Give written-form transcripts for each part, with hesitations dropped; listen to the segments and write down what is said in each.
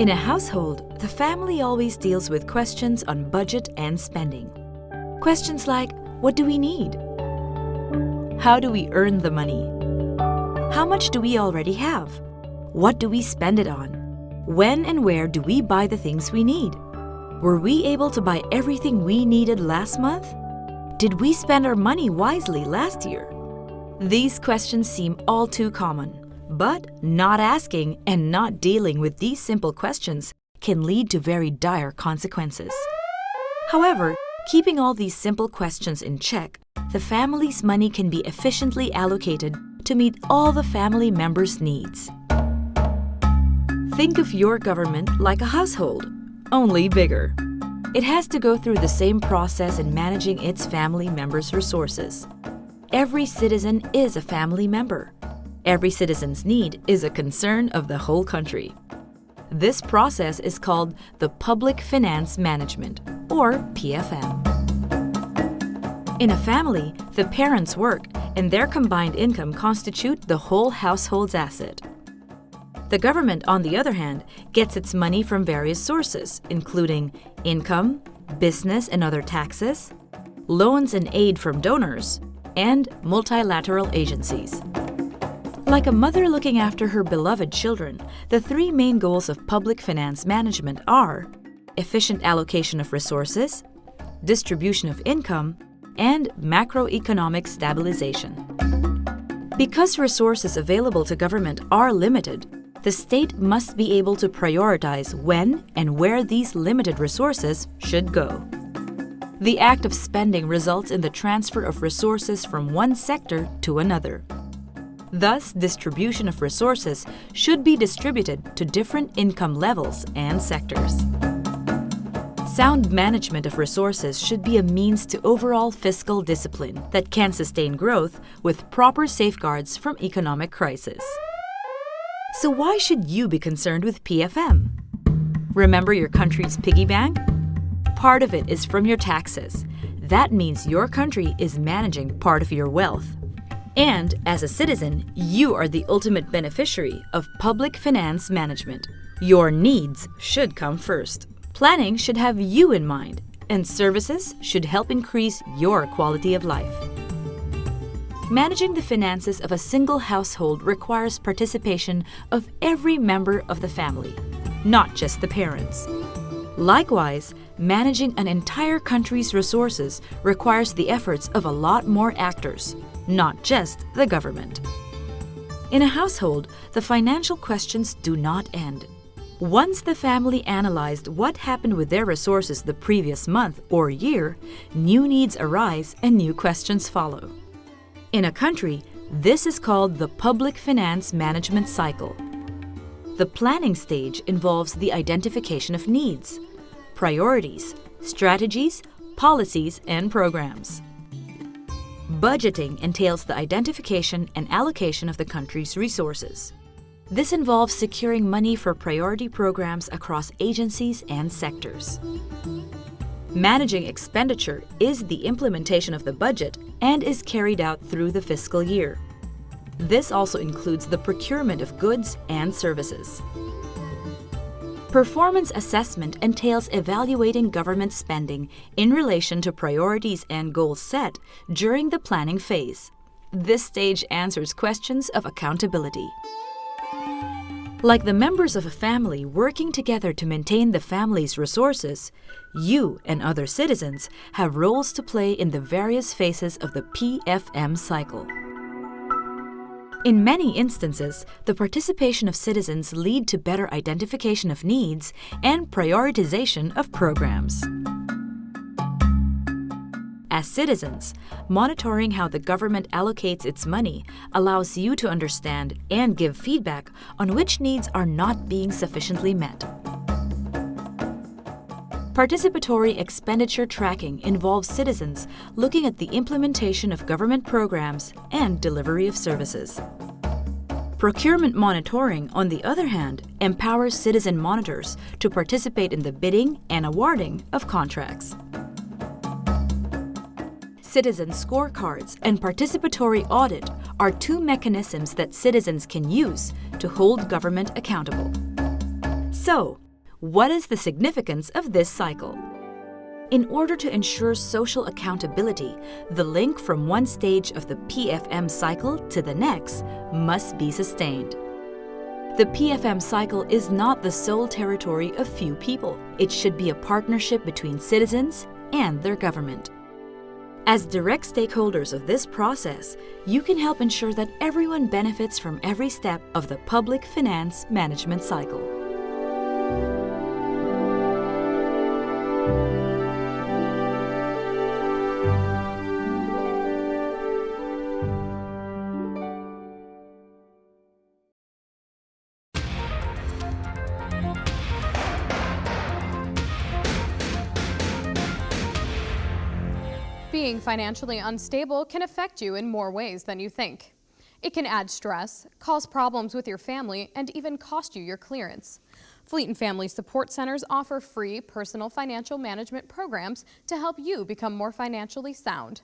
In a household, the family always deals with questions on budget and spending. Questions like, what do we need? How do we earn the money? How much do we already have? What do we spend it on? When and where do we buy the things we need? Were we able to buy everything we needed last month? Did we spend our money wisely last year? These questions seem all too common. But not asking and not dealing with these simple questions can lead to very dire consequences. However, keeping all these simple questions in check, the family's money can be efficiently allocated to meet all the family members' needs. Think of your government like a household, only bigger. It has to go through the same process in managing its family members' resources. Every citizen is a family member. Every citizen's need is a concern of the whole country. This process is called the Public Finance Management, or PFM. In a family, the parents' work and their combined income constitute the whole household's asset. The government, on the other hand, gets its money from various sources, including income, business and other taxes, loans and aid from donors, and multilateral agencies. Like a mother looking after her beloved children, the three main goals of public finance management are efficient allocation of resources, distribution of income, and macroeconomic stabilization. Because resources available to government are limited, the state must be able to prioritize when and where these limited resources should go. The act of spending results in the transfer of resources from one sector to another. Thus, distribution of resources should be distributed to different income levels and sectors. Sound management of resources should be a means to overall fiscal discipline that can sustain growth with proper safeguards from economic crisis. So why should you be concerned with PFM? Remember your country's piggy bank? Part of it is from your taxes. That means your country is managing part of your wealth. And as a citizen, you are the ultimate beneficiary of public finance management. Your needs should come first. Planning should have you in mind, and services should help increase your quality of life. Managing the finances of a single household requires participation of every member of the family, not just the parents. Likewise, managing an entire country's resources requires the efforts of a lot more actors, not just the government. In a household, the financial questions do not end. Once the family analyzed what happened with their resources the previous month or year, new needs arise and new questions follow. In a country, this is called the public finance management cycle. The planning stage involves the identification of needs, priorities, strategies, policies, and programs. Budgeting entails the identification and allocation of the country's resources. This involves securing money for priority programs across agencies and sectors. Managing expenditure is the implementation of the budget and is carried out through the fiscal year. This also includes the procurement of goods and services. Performance assessment entails evaluating government spending in relation to priorities and goals set during the planning phase. This stage answers questions of accountability. Like the members of a family working together to maintain the family's resources, you and other citizens have roles to play in the various phases of the PFM cycle. In many instances, the participation of citizens lead to better identification of needs and prioritization of programs. As citizens, monitoring how the government allocates its money allows you to understand and give feedback on which needs are not being sufficiently met. Participatory expenditure tracking involves citizens looking at the implementation of government programs and delivery of services. Procurement monitoring, on the other hand, empowers citizen monitors to participate in the bidding and awarding of contracts. Citizen scorecards and participatory audit are two mechanisms that citizens can use to hold government accountable. So, What is the significance of this cycle? In order to ensure social accountability, the link from one stage of the PFM cycle to the next must be sustained. The PFM cycle is not the sole territory of few people. It should be a partnership between citizens and their government. As direct stakeholders of this process, you can help ensure that everyone benefits from every step of the public finance management cycle. Being financially unstable can affect you in more ways than you think. It can add stress, cause problems with your family, and even cost you your clearance. Fleet and Family Support Centers offer free personal financial management programs to help you become more financially sound.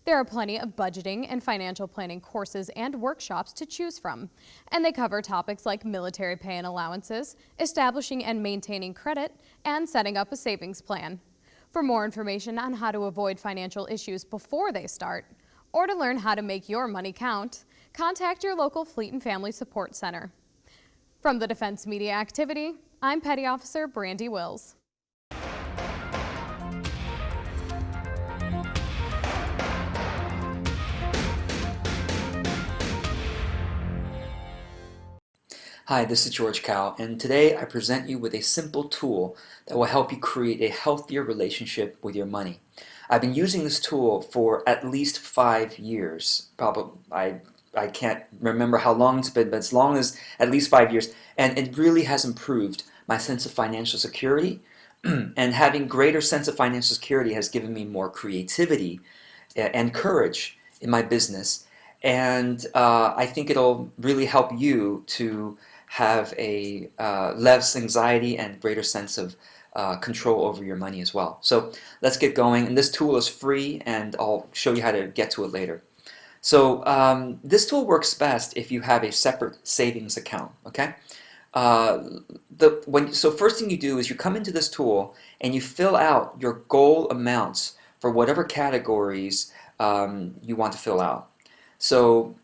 There are plenty of budgeting and financial planning courses and workshops to choose from, and they cover topics like military pay and allowances, establishing and maintaining credit, and setting up a savings plan. For more information on how to avoid financial issues before they start, or to learn how to make your money count, contact your local Fleet and Family Support Center. From the Defense Media Activity, I'm Petty Officer Brandy Wills. Hi, this is George Cow, and today I present you with a simple tool that will help you create a healthier relationship with your money. I've been using this tool for at least 5 years. Probably, I can't remember how long it's been, but as long as at least 5 years, and it really has improved my sense of financial security. And having greater sense of financial security has given me more creativity and courage in my business. And I think it'll really help you to have a less anxiety and greater sense of control over your money as well. So let's get going. And this tool is free, and I'll show you how to get to it later. So this tool works best if you have a separate savings account. Okay. So first thing you do is you come into this tool and you fill out your goal amounts for whatever categories you want to fill out. So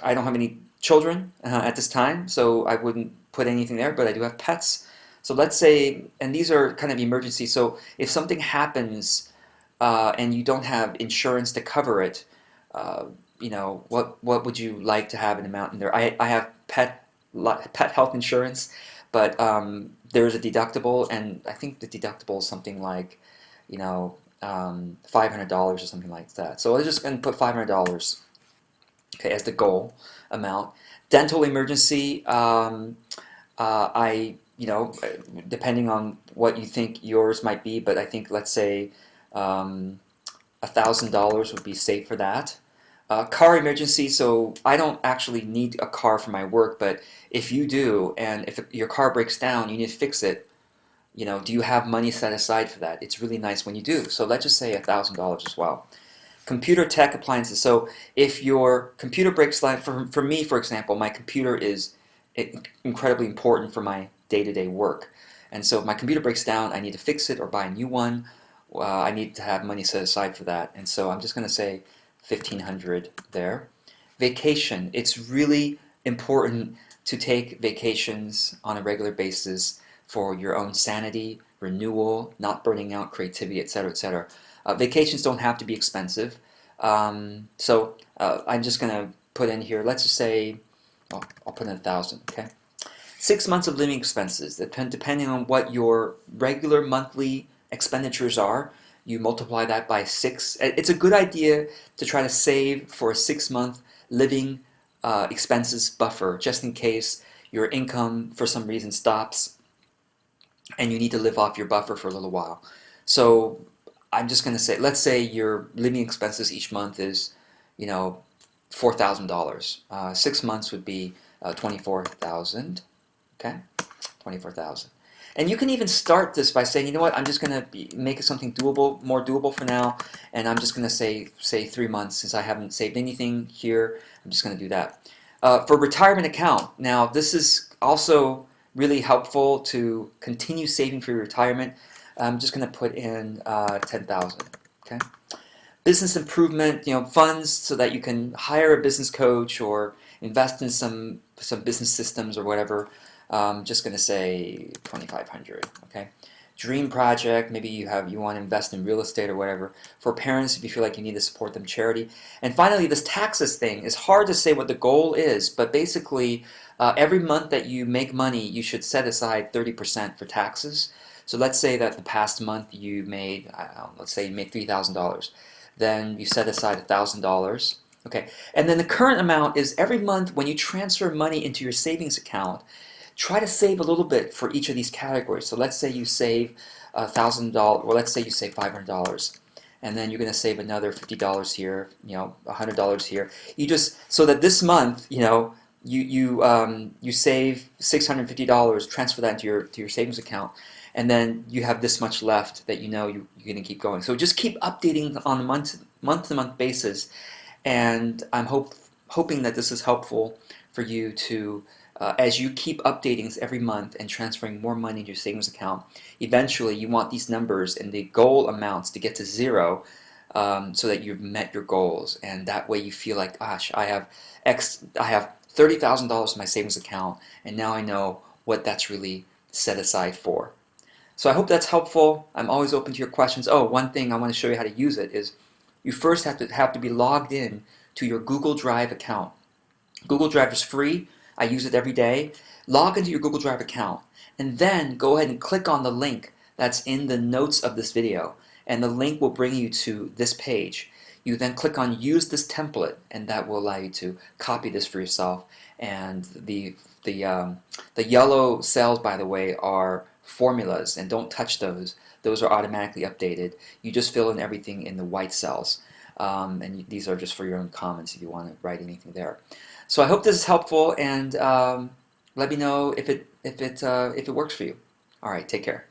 I don't have any children at this time, so I wouldn't put anything there, but I do have pets. So let's say, and these are kind of emergency, so if something happens and you don't have insurance to cover it, you know, what would you like to have an amount in there? I have pet health insurance, but there's a deductible, and I think the deductible is something like, you know, $500 or something like that. So I'm just going to put $500. Okay, as the goal amount. Dental emergency, you know, depending on what you think yours might be, but I think, let's say $1,000 would be safe for that. Car emergency, so I don't actually need a car for my work, but if you do, and if your car breaks down, you need to fix it, you know, do you have money set aside for that? It's really nice when you do. So let's just say $1,000 as well. Computer tech appliances. So if your computer breaks down, for me, for example, my computer is incredibly important for my day-to-day work. And so if my computer breaks down, I need to fix it or buy a new one. I need to have money set aside for that. And so I'm just going to say $1,500 there. Vacation. It's really important to take vacations on a regular basis for your own sanity, renewal, not burning out, creativity, etc., etc. Vacations don't have to be expensive, so I'm just going to put in here, let's just say, well, I'll put in 1,000, okay? 6 months of living expenses, depending on what your regular monthly expenditures are, you multiply that by 6. It's a good idea to try to save for a 6-month living expenses buffer, just in case your income for some reason stops and you need to live off your buffer for a little while. So I'm just going to say, let's say your living expenses each month is, you know, $4,000. 6 months would be 24,000. Okay, 24,000. And you can even start this by saying, you know what, I'm just going to make it something doable, more doable for now, and I'm just going to say 3 months since I haven't saved anything here. I'm just going to do that. For retirement account, now this is also really helpful to continue saving for your retirement, I'm just going to put in 10,000. Okay. Business improvement, funds so that you can hire a business coach or invest in some business systems or whatever. Just going to say 2,500. Okay. Dream project, maybe you want to invest in real estate or whatever. For parents, if you feel like you need to support them, charity. And finally, this taxes thing is hard to say what the goal is, but basically every month that you make money, you should set aside 30% for taxes. So let's say that the past month you made, let's say you made $3,000. Then you set aside $1,000. Okay, and then the current amount is every month when you transfer money into your savings account, try to save a little bit for each of these categories. So let's say you save $1,000, well, let's say you save $500, and then you're going to save another $50 here, $100 here. You just, so that this month, you save $650, transfer that into your savings account, and then you have this much left that you're going to keep going. So just keep updating on a month-to-month basis, and I'm hoping that this is helpful for you to, as you keep updating every month and transferring more money into your savings account, eventually you want these numbers and the goal amounts to get to zero, so that you've met your goals, and that way you feel like, gosh, I have $30,000 in my savings account, and now I know what that's really set aside for. So I hope that's helpful. I'm always open to your questions. Oh, one thing I want to show you how to use it is you first have to be logged in to your Google Drive account. Google Drive is free. I use it every day. Log into your Google Drive account and then go ahead and click on the link that's in the notes of this video, and the link will bring you to this page. You then click on use this template, and that will allow you to copy this for yourself. And the yellow cells, by the way, are formulas, and don't touch those. Those are automatically updated. You just fill in everything in the white cells, and these are just for your own comments if you want to write anything there. So I hope this is helpful, and let me know if it works for you. All right, take care.